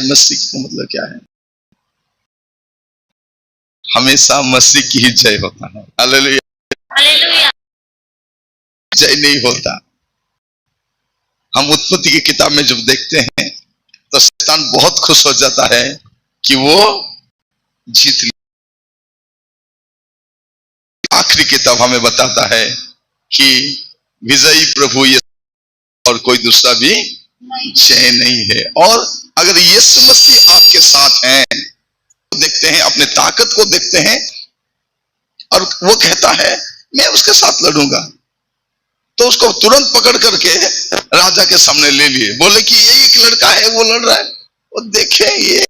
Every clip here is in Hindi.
मसीह का मतलब क्या है? हमेशा मसीह की ही जय होता है। हालेलुया। जय नहीं होता। हम उत्पत्ति की किताब में जब देखते हैं तो शैतान बहुत खुश हो जाता है कि वो जीत लिया। आखिरी किताब हमें बताता है कि विजयी प्रभु ये और कोई दूसरा भी जय नहीं है। और अगर यीशु मसीह आपके साथ हैं, तो देखते हैं, अपने ताकत को देखते हैं और वो कहता है मैं उसके साथ लड़ूंगा, तो उसको तुरंत पकड़ करके राजा के सामने ले लिए। बोले कि ये एक लड़का है, वो लड़ रहा है, वो देखे ये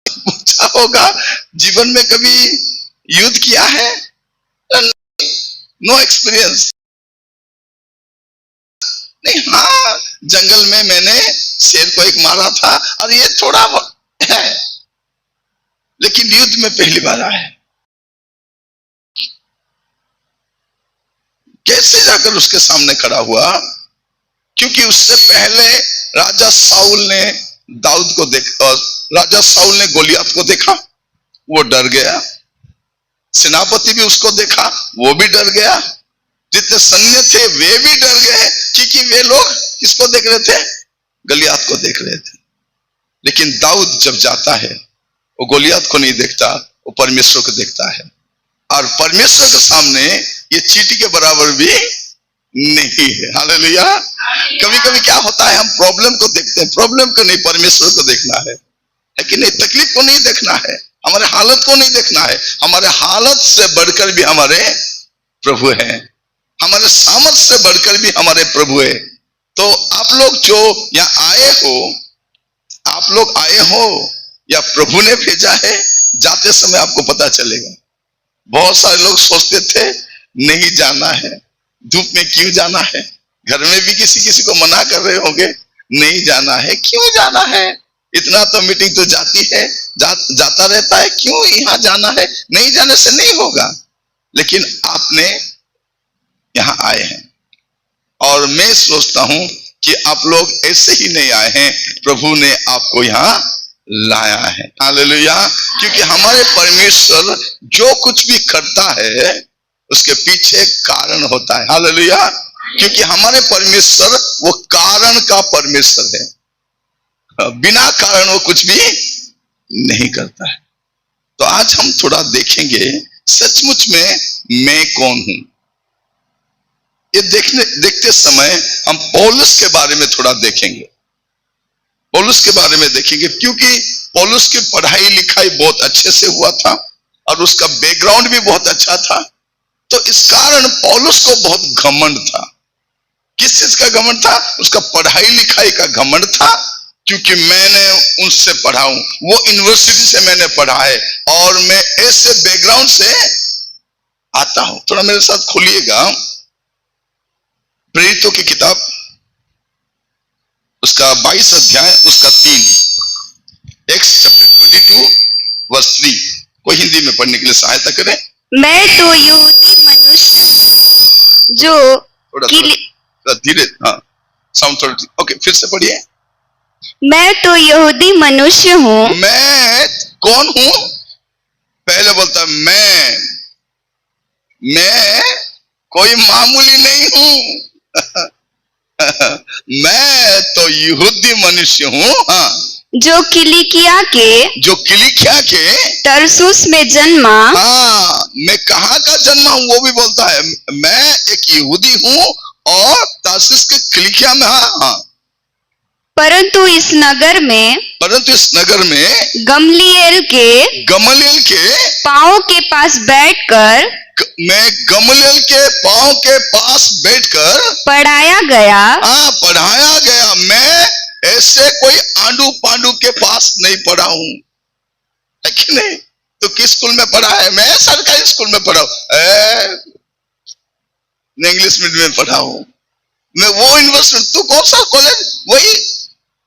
पूछा होगा जीवन में कभी युद्ध किया है? No experience. नहीं, हाँ जंगल में मैंने शेर को एक मारा था और ये थोड़ा है, लेकिन युद्ध में पहली बार आया है। कैसे जाकर उसके सामने खड़ा हुआ? क्योंकि उससे पहले राजा साउल ने दाऊद को देखा, राजा साउल ने गोलियत को देखा, वो डर गया। सेनापति भी उसको देखा, वो भी डर गया। जितने सैन्य थे वे भी डर गए, क्योंकि वे लोग किसको देख रहे थे? गोलियत को देख रहे थे। लेकिन दाऊद जब जाता है, वो गोलियत को नहीं देखता, वो परमेश्वर को देखता है। और परमेश्वर के सामने ये चींटी के बराबर भी नहीं है। हालेलुया। कभी कभी क्या होता है, हम प्रॉब्लम को देखते हैं, प्रॉब्लम को नहीं, परमेश्वर को देखना है कि नहीं? तकलीफ को नहीं देखना है, हमारे हालत को नहीं देखना है। हमारे हालत से बढ़कर भी हमारे प्रभु हैं, हमारे सामर्थ से बढ़कर भी हमारे प्रभु है। तो आप लोग जो यहाँ आए हो, आप लोग आए हो या प्रभु ने भेजा है, जाते समय आपको पता चलेगा। बहुत सारे लोग सोचते थे नहीं जाना है, धूप में क्यों जाना है? घर में भी किसी किसी को मना कर रहे होंगे, नहीं जाना है, क्यों जाना है? इतना तो मीटिंग तो जाती है, जाता रहता है, क्यों यहाँ जाना है? नहीं जाने से नहीं होगा। लेकिन आपने यहाँ आए हैं, और मैं सोचता हूं कि आप लोग ऐसे ही नहीं आए हैं, प्रभु ने आपको यहाँ लाया है। हालेलुया। क्योंकि हमारे परमेश्वर जो कुछ भी करता है उसके पीछे कारण होता है। हालेलुया। क्योंकि हमारे परमेश्वर वो कारण का परमेश्वर है, बिना कारण वो कुछ भी नहीं करता है। तो आज हम थोड़ा देखेंगे सचमुच में मैं कौन हूं। ये देखते समय हम पौलुस के बारे में थोड़ा देखेंगे, पौलुस के बारे में देखेंगे, क्योंकि पौलुस की पढ़ाई लिखाई बहुत अच्छे से हुआ था और उसका बैकग्राउंड भी बहुत अच्छा था। तो इस कारण पौलुस को बहुत घमंड था। किस चीज का घमंड था? उसका पढ़ाई लिखाई का घमंड था, क्योंकि मैंने उनसे पढ़ा हूं, वो यूनिवर्सिटी से मैंने पढ़ा है और मैं ऐसे बैकग्राउंड से आता हूं। थोड़ा मेरे साथ खोलिएगा प्रेरितों की किताब, उसका 22 अध्याय, उसका 3, एक्स चैप्टर 22 वर्स 3। कोई हिंदी में पढ़ने के लिए सहायता करें। मैं तो यहूदी मनुष्य हूँ जो थोड़ा धीरे, हाँ साउंड थोड़ा, ओके फिर से पढ़िए। मैं तो यहूदी मनुष्य हूँ। मैं कौन हूं? पहले बोलता मैं कोई मामूली नहीं हूं। मैं तो यहूदी मनुष्य हूं, हाँ, जो किलिकिया के तरसुस में जन्मा। हाँ, मैं कहाँ का जन्मा हूं वो भी बोलता है। मैं एक यहूदी हूं और तरसुस के किलिकिया में, हाँ। परंतु इस नगर में गमलीएल के पांव के पास बैठकर, मैं गमलीएल के पांव के पास बैठकर पढ़ाया गया। हाँ, पढ़ाया गया। मैं ऐसे कोई आंडू पांडू के पास नहीं पढ़ा हूं, है कि नहीं? तो किस स्कूल में पढ़ा है? मैं सरकारी स्कूल में पढ़ा हूं, इंग्लिश मीडियम में पढ़ा हूं। मैं वो यूनिवर्सिटी, तू कौन सा कॉलेज? वही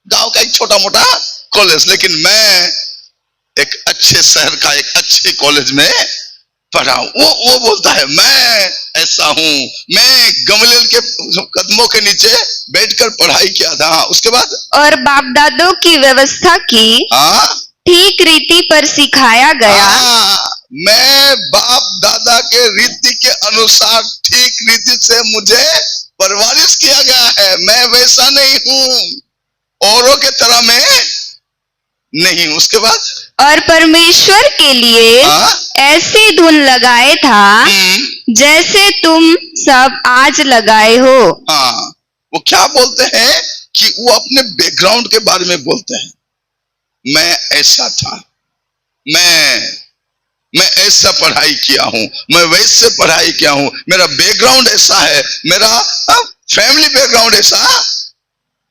गांव का एक छोटा मोटा कॉलेज। लेकिन मैं एक अच्छे शहर का एक अच्छे कॉलेज में पढ़ा। वो बोलता है मैं ऐसा हूं, मैं गमलीएल के कदमों के नीचे बैठकर पढ़ाई किया था। उसके बाद और बाप दादों की व्यवस्था की ठीक रीति पर सिखाया गया। मैं बाप दादा के रीति के अनुसार ठीक रीति से मुझे परवरिश किया गया है। मैं वैसा नहीं हूं, औरों के तरह मैं नहीं। उसके बाद और परमेश्वर के लिए ऐसी धुन लगाए था जैसे तुम सब आज लगाए हो। वो क्या बोलते हैं कि वो अपने बैकग्राउंड के बारे में बोलते हैं। मैं ऐसा था, मैं ऐसा पढ़ाई किया हूं, मैं वैसे पढ़ाई किया हूं, मेरा बैकग्राउंड ऐसा है, मेरा फैमिली बैकग्राउंड ऐसा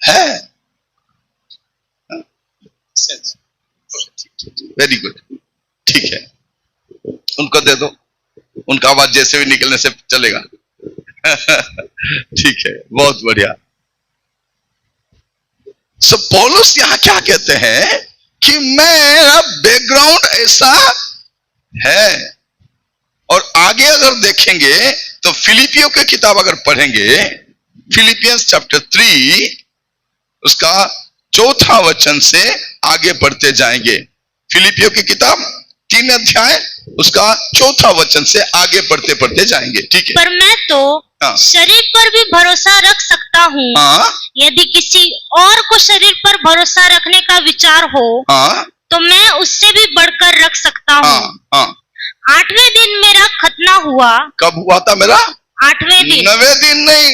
है। वेरी गुड, ठीक है, उनको दे दो, उनका आवाज जैसे भी निकलने से चलेगा। ठीक है, बहुत बढ़िया। सो पौलुस यहां क्या कहते हैं कि मेरा बैकग्राउंड ऐसा है। और आगे अगर देखेंगे तो फिलिपियों की किताब अगर पढ़ेंगे, फिलिपियंस चैप्टर 3 उसका 4था वचन से आगे पढ़ते जाएंगे। फिलिपियों की किताब 3 अध्याय उसका 4था वचन से आगे पढ़ते पढ़ते जाएंगे। ठीक है। पर मैं तो शरीर पर भी भरोसा रख सकता हूँ। यदि किसी और को शरीर पर भरोसा रखने का विचार हो तो मैं उससे भी बढ़कर रख सकता हूँ। 8वें दिन मेरा खतना हुआ। कब हुआ था मेरा? 8वें दिन, 9वें दिन नहीं।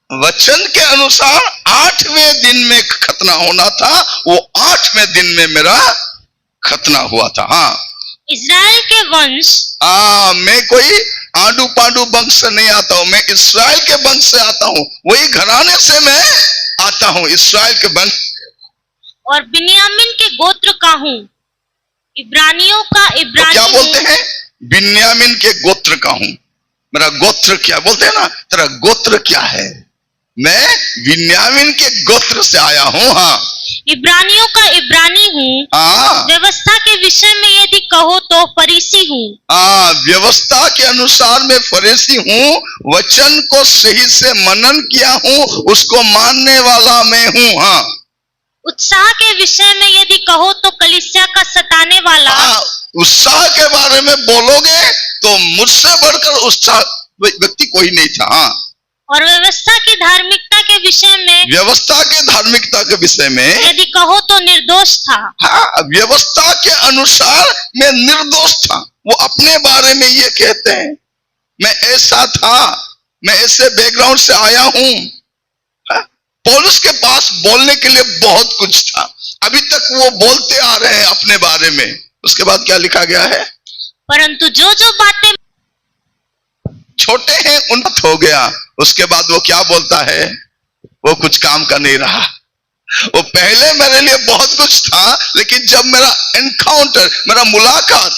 वचन के अनुसार 8वें दिन में खतना होना था, वो 8वें दिन में मेरा खतना हुआ था। इस्राएल के वंश, मैं कोई आंडू पांडू वंश से नहीं आता हूं, मैं इस्राएल के वंश से आता हूं, वही घराने से मैं आता हूं, इस्राएल के वंश। और बिन्यामीन के गोत्र का हूं, इब्रानियों का इब्रानी। तो क्या बोलते हैं? बिन्यामीन के गोत्र का हूं। मेरा गोत्र क्या बोलते हैं ना, तेरा गोत्र क्या है? मैं बिन्यामीन के गोत्र से आया हूं। इब्रानियों का इब्रानी हूँ। व्यवस्था के विषय में यदि कहो तो फरीसी हूँ। व्यवस्था के अनुसार मैं फरीसी हूँ। वचन को सही से मनन किया हूँ, उसको मानने वाला मैं हूँ। उत्साह के विषय में यदि कहो तो कलीसिया का सताने वाला। उत्साह के बारे में बोलोगे तो मुझसे बढ़कर उत्साह व्यक्ति कोई नहीं था। और व्यवस्था की धार्मिकता के विषय में, व्यवस्था के धार्मिकता के विषय में यदि कहो तो निर्दोष था। व्यवस्था के अनुसार मैं निर्दोष था। वो अपने बारे में ये कहते हैं, मैं ऐसा था, मैं ऐसे बैकग्राउंड से आया हूं। पौलुस के पास बोलने के लिए बहुत कुछ था, अभी तक वो बोलते आ रहे हैं अपने बारे में। उसके बाद क्या लिखा गया है? परंतु जो जो बातें छोटे हैं उन्नत हो गया। उसके बाद वो क्या बोलता है? वो कुछ काम का नहीं रहा। वो पहले मेरे लिए बहुत कुछ था, लेकिन जब मेरा एनकाउंटर, मेरा मुलाकात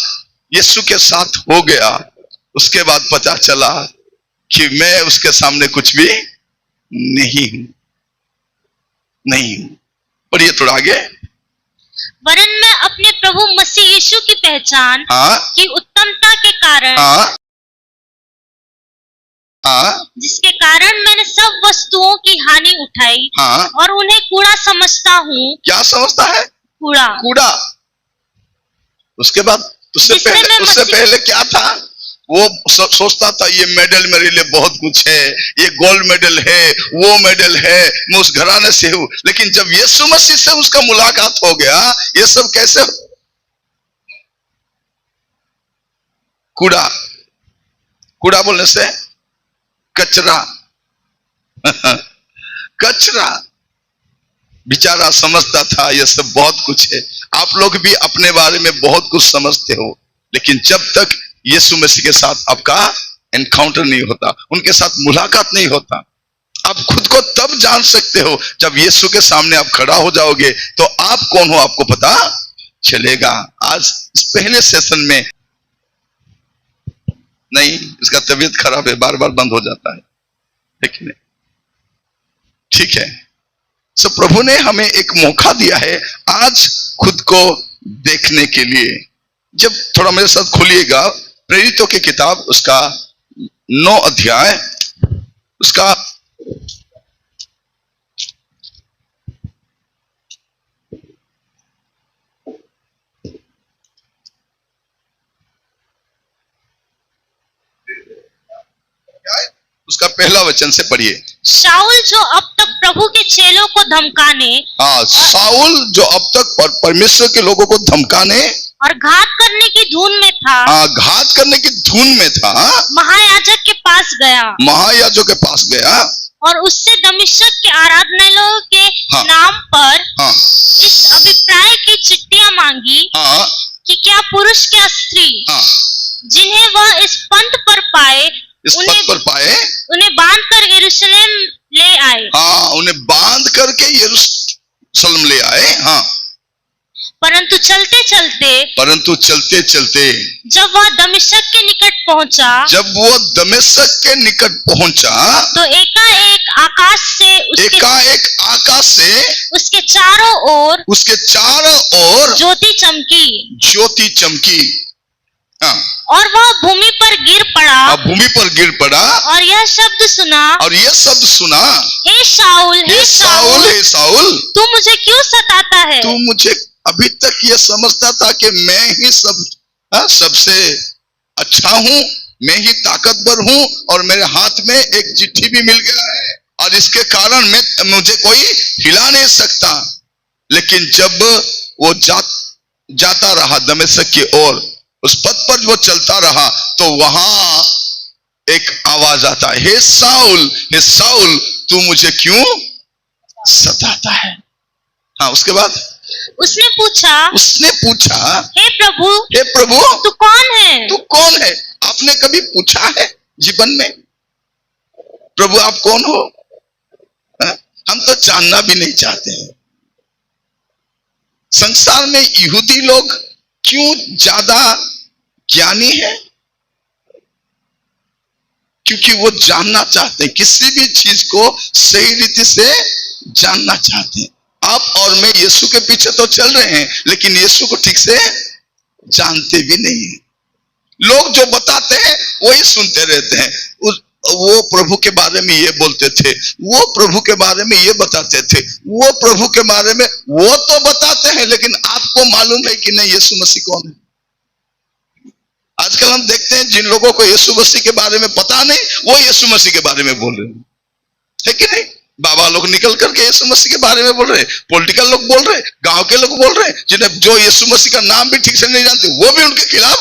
यीशु के साथ हो गया, उसके बाद पता चला कि मैं उसके सामने कुछ भी नहीं हूं। और ये थोड़ा आगे, वरन मैं अपने प्रभु मसीह यीशु की पहचान की उत्तमता के कारण, जिसके कारण मैंने सब वस्तुओं की हानि उठाई और उन्हें कूड़ा समझता हूँ। क्या समझता है? कूड़ा। उसके बाद उससे पहले क्या था? वो सोचता था ये मेडल मेरे लिए बहुत कुछ है, ये गोल्ड मेडल है, वो मेडल है, मैं उस घराने से हूं। लेकिन जब यीशु मसीह से उसका मुलाकात हो गया, ये सब कैसे? कूड़ा बोलने से कचरा। कचरा। बेचारा समझता था ये सब बहुत कुछ है। आप लोग भी अपने बारे में बहुत कुछ समझते हो, लेकिन जब तक यीशु मसीह के साथ आपका एनकाउंटर नहीं होता, उनके साथ मुलाकात नहीं होता, आप खुद को तब जान सकते हो जब यीशु के सामने आप खड़ा हो जाओगे तो आप कौन हो आपको पता चलेगा। आज इस पहले सेशन में नहीं, इसका तबीयत खराब है, बार बार बंद हो जाता है, लेकिन ठीक है। सो प्रभु ने हमें एक मौका दिया है आज खुद को देखने के लिए। जब थोड़ा मेरे साथ खोलिएगा प्रेरितों की किताब उसका 9 अध्याय उसका उसका पहला वचन से पढ़िए। शाऊल जो अब तक प्रभु के चेलों को धमकाने, हाँ, शाऊल जो अब तक परमेश्वर के लोगों को धमकाने और घात करने की धुन में था, हाँ, घात करने की धुन में था, महायाजक के पास गया, महायाजक के पास गया और उससे दमिश्क के आराधनालयों के हाँ, नाम पर हाँ, इस अभिप्राय की चिट्ठियां मांगी हाँ, कि क्या पुरुष क्या स्त्री हाँ, जिन्हें वह इस पंथ पर पाए इस पद पर पाए उन्हें बांध कर यरूशलेम ले आए। हाँ, उन्हें बांध करके यरूशलेम ले आए। हाँ, परंतु चलते चलते जब वह दमिश्क के निकट पहुंचा, तो एकाएक आकाश से उसके चारों ओर ज्योति चमकी। हाँ, और वह भूमि पर गिर पड़ा और यह शब्द सुना, हे शाऊल तू मुझे क्यों सताता है? तू मुझे अभी तक ये समझता था कि मैं ही सबसे अच्छा हूँ, मैं ही ताकतवर हूँ और मेरे हाथ में एक चिट्ठी भी मिल गया है और इसके कारण मुझे कोई हिला नहीं सकता। लेकिन जब वो जाता रहा दमिश्क की ओर, उस पथ पर वो चलता रहा, तो वहां एक आवाज आता है, हे साउल तू मुझे क्यों सताता है? हाँ, उसके बाद उसने पूछा हे प्रभु तू कौन है? आपने कभी पूछा है जीवन में, प्रभु आप कौन हो? हम तो जानना भी नहीं चाहते हैं। संसार में यहूदी लोग क्यों ज्यादा ज्ञानी है? क्योंकि वो जानना चाहते हैं, किसी भी चीज को सही रीति से जानना चाहते हैं। आप और मैं यीशु के पीछे तो चल रहे हैं, लेकिन यीशु को ठीक से जानते भी नहीं है। लोग जो बताते हैं वही सुनते रहते हैं। वो प्रभु के बारे में ये बोलते थे, वो प्रभु के बारे में ये बताते थे, वो प्रभु के बारे में वो तो बताते हैं, लेकिन आपको मालूम है कि नहीं यीशु मसीह कौन है? आजकल हम देखते हैं जिन लोगों को यीशु मसीह के बारे में पता नहीं, वो यीशु मसीह के बारे में बोल रहे हैं, है कि नहीं? बाबा लोग निकल करके यीशु मसीह के बारे में बोल रहे हैं, पॉलिटिकल लोग बोल रहे हैं, गांव के लोग बोल रहे हैं, जिन्हें जो यीशु मसीह का नाम भी ठीक से नहीं जानते, वो भी उनके खिलाफ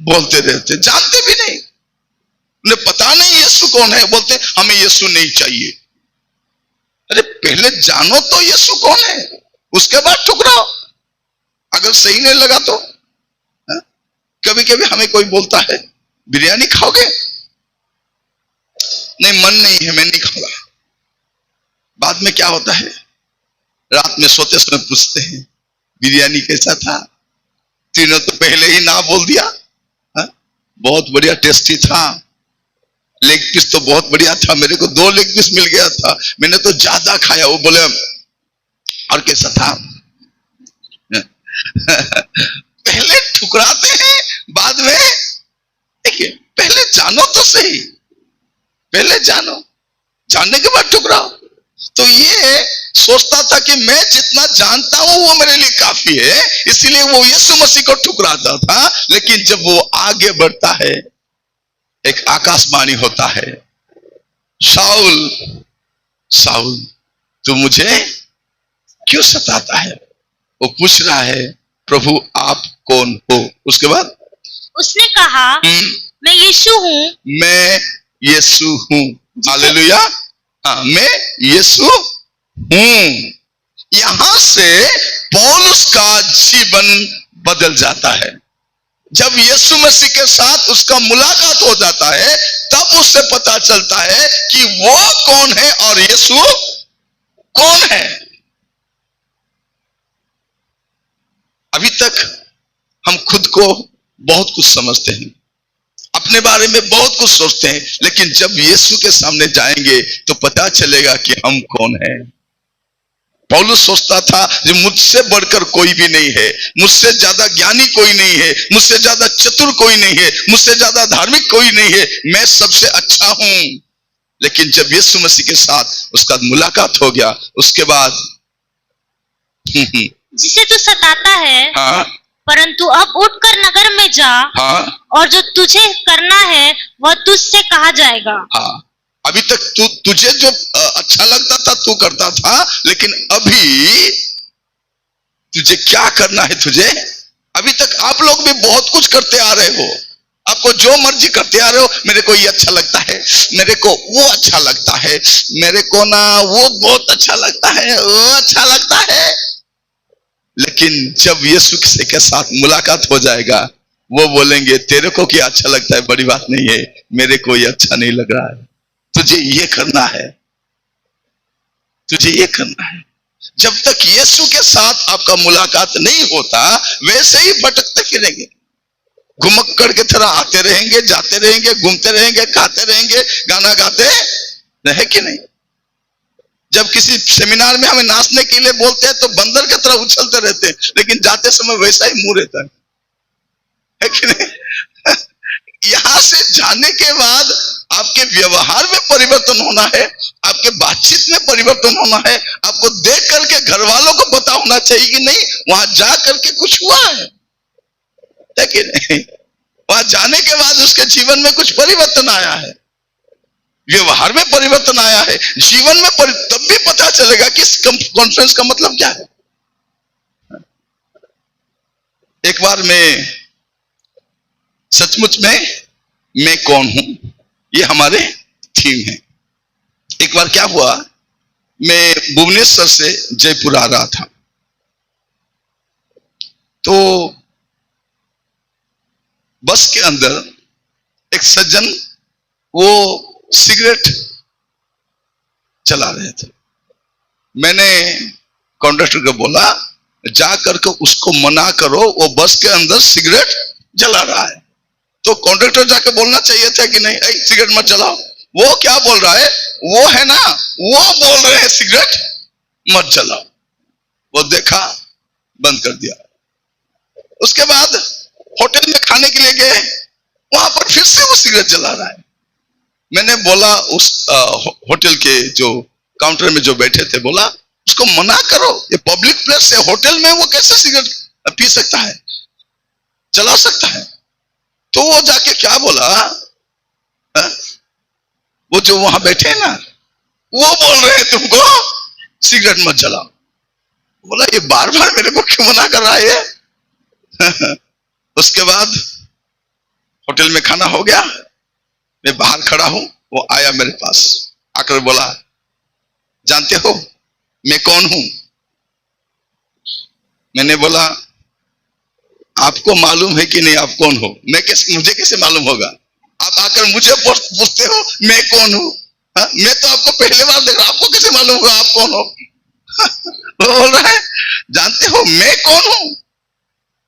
बोलते रहते, जानते भी नहीं, उन्हें पता नहीं यीशु कौन है, बोलते हमें यीशु नहीं चाहिए। अरे पहले जानो तो यीशु कौन है, उसके बाद ठुकराओ। अगर सही नहीं लगा तो कभी कभी हमें कोई बोलता है बिरयानी खाओगे? नहीं, मन नहीं है, मैं नहीं खाऊंगा। बाद में क्या होता है, रात में सोते समय पूछते हैं बिरयानी कैसा था? तीनों तो पहले ही ना बोल दिया। बहुत बढ़िया, टेस्टी था, लेग पीस तो बहुत बढ़िया था, मेरे को 2 लेग पीस मिल गया था, मैंने तो ज्यादा खाया। वो बोले और कैसा था? पहले ठुकराते हैं, बाद में देखिए, पहले जानो तो सही, पहले जानने के बाद ठुकराओ। तो ये सोचता था कि मैं जितना जानता हूं वो मेरे लिए काफी है, इसीलिए वो यीशु मसीह को ठुकराता था। लेकिन जब वो आगे बढ़ता है, एक आकाशवाणी होता है, शाऊल तू मुझे क्यों सताता है? वो पूछ रहा है प्रभु आप कौन हो? उसके बाद उसने कहा मैं यीशु हूँ। हालेलुया। हाँ, मैं यीशु हूं। यहां से पौलुस का जीवन बदल जाता है। जब यीशु मसीह के साथ उसका मुलाकात हो जाता है, तब उससे पता चलता है कि वो कौन है और यीशु कौन है। अभी तक हम खुद को बहुत कुछ समझते हैं, अपने बारे में बहुत कुछ सोचते हैं, लेकिन जब यीशु के सामने जाएंगे तो पता चलेगा कि हम कौन हैं। पौलुस सोचता था कि मुझसे बढ़कर कोई भी नहीं है, मुझसे ज्यादा ज्ञानी कोई नहीं है, मुझसे ज्यादा चतुर कोई नहीं है, मुझसे ज्यादा धार्मिक कोई नहीं है, मैं सबसे अच्छा हूं। लेकिन जब यीशु मसीह के साथ उसका मुलाकात हो गया, उसके बाद जिसे तू सताता है, हाँ, परंतु अब उठकर नगर में जा, हाँ, और जो तुझे करना है वह तुझसे कहा जाएगा। हाँ, अभी तक तुझे जो अच्छा लगता था तू करता था, लेकिन अभी तुझे क्या करना है? तुझे अभी तक आप लोग भी बहुत कुछ करते आ रहे हो, आपको जो मर्जी करते आ रहे हो। मेरे को ये अच्छा लगता है, मेरे को वो अच्छा लगता है, मेरे को ना वो बहुत अच्छा लगता है, वो अच्छा लगता है। लेकिन जब यीशु के साथ मुलाकात हो जाएगा, वो बोलेंगे तेरे को क्या अच्छा लगता है, बड़ी बात नहीं है, मेरे को ये अच्छा नहीं लग रहा है, तुझे ये करना है, तुझे ये करना है। जब तक यीशु के साथ आपका मुलाकात नहीं होता, वैसे ही भटकते फिरेंगे, घुमक्कड़ के तरह आते रहेंगे, जाते रहेंगे, घूमते रहेंगे, खाते रहेंगे, गाना गाते रहे कि नहीं। जब किसी सेमिनार में हमें नाचने के लिए बोलते हैं तो बंदर की तरह उछलते रहते हैं, लेकिन जाते समय वैसा ही मुंह रहता है कि नहीं। यहां से जाने के बाद आपके व्यवहार में परिवर्तन होना है, आपके बातचीत में परिवर्तन होना है, आपको देख करके घर वालों को पता होना चाहिए कि नहीं वहां जा करके कुछ हुआ है कि नहीं। वहां जाने के बाद उसके जीवन में कुछ परिवर्तन आया है, व्यवहार में परिवर्तन आया है, जीवन में तब भी पता चलेगा कि इस कॉन्फ्रेंस का मतलब क्या है। एक बार मैं सचमुच में मैं कौन हूं, ये हमारे थीम है। एक बार क्या हुआ, मैं भुवनेश्वर से जयपुर आ रहा था, तो बस के अंदर एक सज्जन वो सिगरेट चला रहे थे। मैंने कंडक्टर को बोला जा करके उसको मना करो, वो बस के अंदर सिगरेट जला रहा है। तो कंडक्टर जाके बोलना चाहिए था कि नहीं सिगरेट मत जलाओ। वो क्या बोल रहा है, वो है ना, वो बोल रहे हैं सिगरेट मत जलाओ। वो देखा, बंद कर दिया। उसके बाद होटल में खाने के लिए गए, वहां पर फिर से वो सिगरेट जला रहा है। मैंने बोला उस होटल के जो काउंटर में जो बैठे थे, बोला उसको मना करो, ये पब्लिक प्लेस है, होटल में वो कैसे सिगरेट पी सकता है, चला सकता है। तो वो जाके क्या बोला, वो जो वहां बैठे हैं ना, वो बोल रहे हैं तुमको सिगरेट मत जलाओ। बोला ये बार बार मेरे को क्यों मना कर रहा है। उसके बाद होटल में खाना हो गया, मैं बाहर खड़ा हूं, वो आया मेरे पास, आकर बोला जानते हो मैं कौन हूं। मैंने बोला आपको मालूम है कि नहीं आप कौन हो। मुझे कैसे मालूम होगा, आप आकर मुझे पूछते हो मैं कौन हूं। मैं तो आपको पहले बार देख रहा, आपको कैसे मालूम होगा आप कौन हो। वो बोल रहा है जानते हो मैं कौन हूं।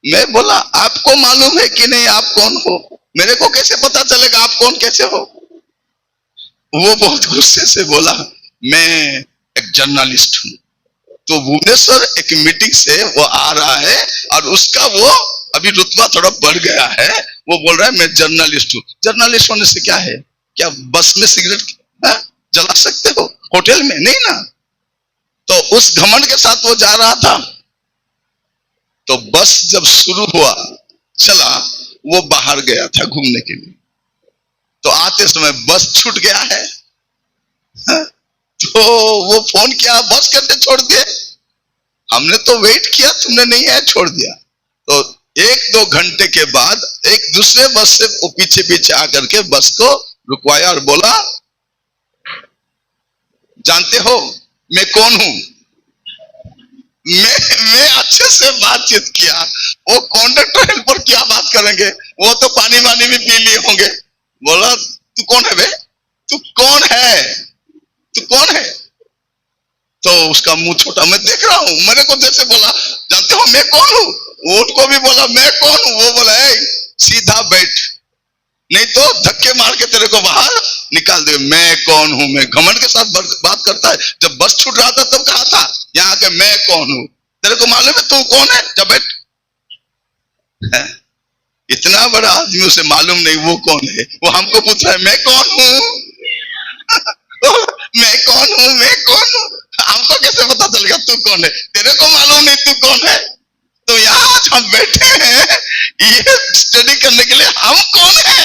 मैं बोला आपको मालूम है कि नहीं आप कौन हो, मेरे को कैसे पता चलेगा आप कौन कैसे हो। वो बहुत गुस्से से बोला मैं एक जर्नलिस्ट हूं। तो भुवनेश्वर एक मीटिंग से वो आ रहा है और उसका वो अभी रुतबा थोड़ा बढ़ गया है, वो बोल रहा है मैं जर्नलिस्ट हूं। जर्नलिस्ट होने से क्या है, क्या बस में सिगरेट जला सकते हो, होटल में नहीं ना। तो उस घमंड के साथ वो जा रहा था। तो बस जब शुरू हुआ चला, वो बाहर गया था घूमने के लिए, तो आते समय बस छूट गया है। तो वो फोन किया, बस करके छोड़ दिए। हमने तो वेट किया, तुमने नहीं आया, छोड़ दिया। तो 1-2 घंटे के बाद एक दूसरे बस से वो पीछे पीछे आकर के बस को रुकवाया और बोला जानते हो मैं कौन हूं। मैं अच्छे से बातचीत किया, वो कंडक्टर हेल्पर क्या बात करेंगे, वो तो पानी वानी भी पी लिए होंगे। बोला तू कौन है बे, तू कौन है, तू कौन है। तो उसका मुंह छोटा, मैं देख रहा हूं, मेरे को जैसे बोला जानते हो मैं कौन हूं। ऊंट को भी बोला मैं कौन हूं, वो बोला सीधा बैठ, नहीं तो धक्के मार के तेरे को बाहर निकाल दे। मैं कौन हूं, मैं घमंड के साथ बात करता है। जब बस छूट रहा था तब कहा था यहाँ के मैं कौन हूं। तेरे को मालूम है तू कौन है? जब बैठ, इतना बड़ा आदमी, उसे मालूम नहीं वो कौन है। वो हमको पूछ रहा है मैं कौन हूं मैं कौन हूं, मैं कौन हूं। हमको कैसे पता चलेगा तू कौन है? तेरे को मालूम नहीं तू कौन है। तो यहाँ आज हम बैठे हैं ये स्टडी करने के लिए, हम कौन है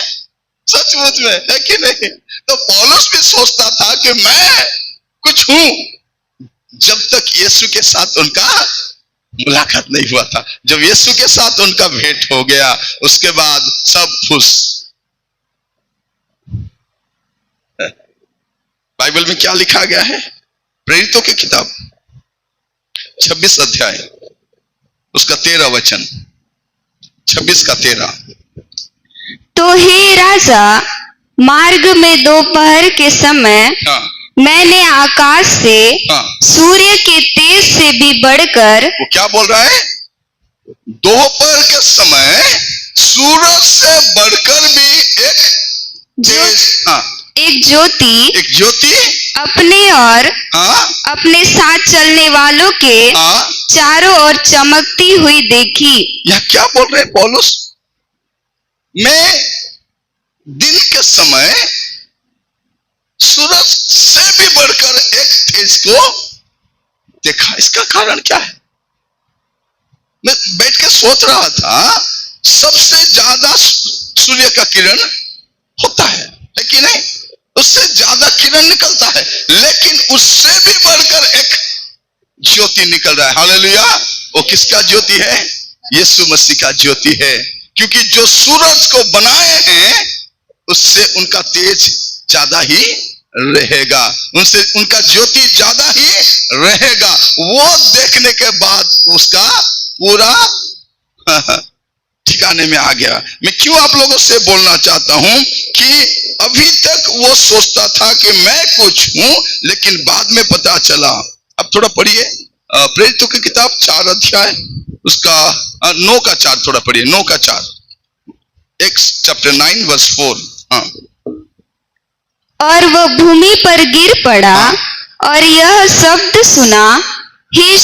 सचमुच में, है कि नहीं? तो पौलुस भी सोचता था कि मैं कुछ हूं, जब तक यीशु के साथ उनका मुलाकात नहीं हुआ था। जब यीशु के साथ उनका भेंट हो गया, उसके बाद सब खुश। बाइबल में क्या लिखा गया है? प्रेरितों की किताब 26 अध्याय उसका 13 वचन, 26 का 13। तो हे राजा, मार्ग में दोपहर के समय मैंने आकाश से सूर्य के तेज से भी बढ़कर, वो क्या बोल रहा है? दोपहर के समय सूरज से बढ़कर भी एक ज्योति अपने और अपने साथ चलने वालों के चारों ओर चमकती हुई देखी। यह क्या बोल रहे हैं पौलुस? मैं दिन के समय सूरज से भी बढ़कर एक तेज को देखा। इसका कारण क्या है? मैं बैठ के सोच रहा था, सबसे ज्यादा सूर्य का किरण होता है कि नहीं? उससे ज्यादा किरण निकलता है, लेकिन उससे भी बढ़कर एक ज्योति निकल रहा है। हालेलुया! वो किसका ज्योति है? यीशु मसीह का ज्योति है। क्योंकि जो सूरज को बनाए हैं उससे उनका तेज ज्यादा ही रहेगा, उनसे उनका ज्योति ज्यादा ही रहेगा। वो देखने के बाद उसका पूरा ठिकाने में आ गया। मैं क्यों आप लोगों से बोलना चाहता हूं कि अभी तक वो सोचता था कि मैं कुछ हूं, लेकिन बाद में पता चला। अब थोड़ा पढ़िए प्रेरितों की किताब 4 अध्याय उसका 9 का 4, थोड़ा पढ़िए 9 का 4, Acts chapter 9 verse 4। और वह भूमि पर गिर पड़ा और यह शब्द सुना, हे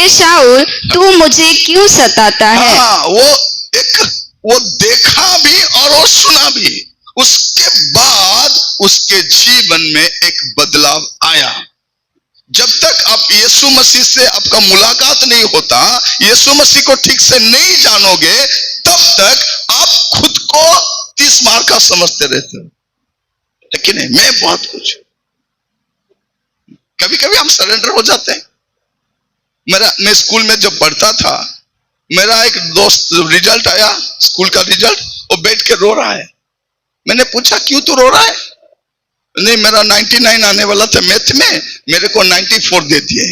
शाऊल तू मुझे क्यों सताता है? वो देखा भी और वो सुना भी। उसके बाद उसके जीवन में एक बदलाव आया। जब तक आप यीशु मसीह से आपका मुलाकात नहीं होता, यीशु मसीह को ठीक से नहीं जानोगे, तब तक आप खुद को 30 मार का समझते रहते हो, है कि नहीं? मैं बहुत कुछ। कभी कभी हम सरेंडर हो जाते हैं। मैं स्कूल में जब पढ़ता था, मेरा एक दोस्त रिजल्ट आया, स्कूल का रिजल्ट, वो बैठ के रो रहा है। मैंने पूछा क्यों तू रो रहा है? नहीं, मेरा 99 आने वाला था मैथ में, मेरे को 94 दे दिए।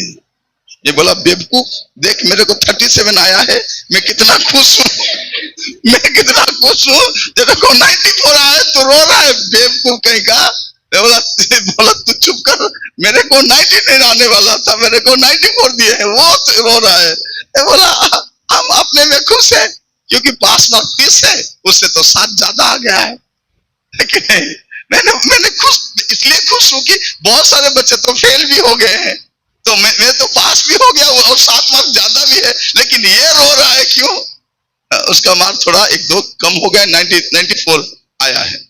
ये बोला बेवकूफ, देख मेरे को 37 आया है, मैं कितना खुश हूं, मैं कितना खुश हूं, तेरे को 94 आया है, तू रो रहा है बेवकूफ कहीं का। बोला तू चुप कर, मेरे को 99 आने वाला था, मेरे को 94 दिए हैं, वो रो रहा है। बोला हम अपने में खुश है, क्योंकि पास मार्क 30 है, उससे तो 7 ज्यादा आ गया है कि नहीं? मैंने खुश इसलिए खुश हूं कि बहुत सारे बच्चे तो फेल भी हो गए हैं, तो मैं तो पास भी हो गया और 7 मार्क ज्यादा भी है, लेकिन ये रो रहा है क्यों? उसका मार्क थोड़ा 1-2 कम हो गया, 94 आया है।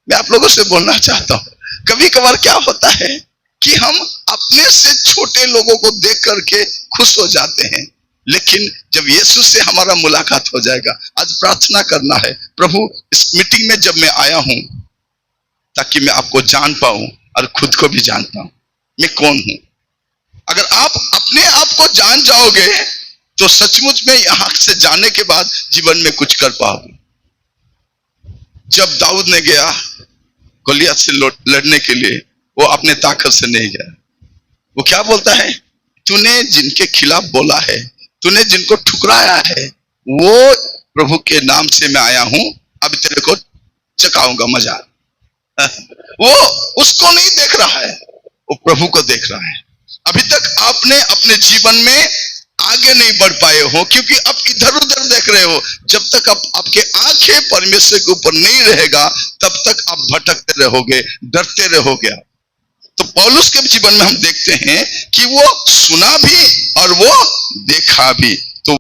मैं आप लोगों से बोलना चाहता हूं, कभी कभार क्या होता है कि हम अपने से छोटे लोगों को देख करके खुश हो जाते हैं, लेकिन जब यीशु से हमारा मुलाकात हो जाएगा, आज प्रार्थना करना है, प्रभु इस मीटिंग में जब मैं आया हूं ताकि मैं आपको जान पाऊं और खुद को भी जान पाऊं मैं कौन हूं। अगर आप अपने आप को जान जाओगे तो सचमुच में यहां से जाने के बाद जीवन में कुछ कर पाओगे। जब दाऊद ने गया गोलियत से लड़ने के लिए, वो अपने ताकत से नहीं गया। वो क्या बोलता है? तूने जिनके खिलाफ बोला है, तूने जिनको ठुकराया है, वो प्रभु के नाम से मैं आया हूं, अब तेरे को चकाऊंगा मजा। वो उसको नहीं देख रहा है, वो प्रभु को देख रहा है। अभी तक आपने अपने जीवन में आगे नहीं बढ़ पाए हो, क्योंकि आप इधर उधर देख रहे हो। जब तक आपके आंखें परमेश्वर के ऊपर नहीं रहेगा, तब तक आप भटकते रहोगे, डरते रहोगे। तो पौलुस के जीवन में हम देखते हैं कि वो सुना भी और वो देखा भी।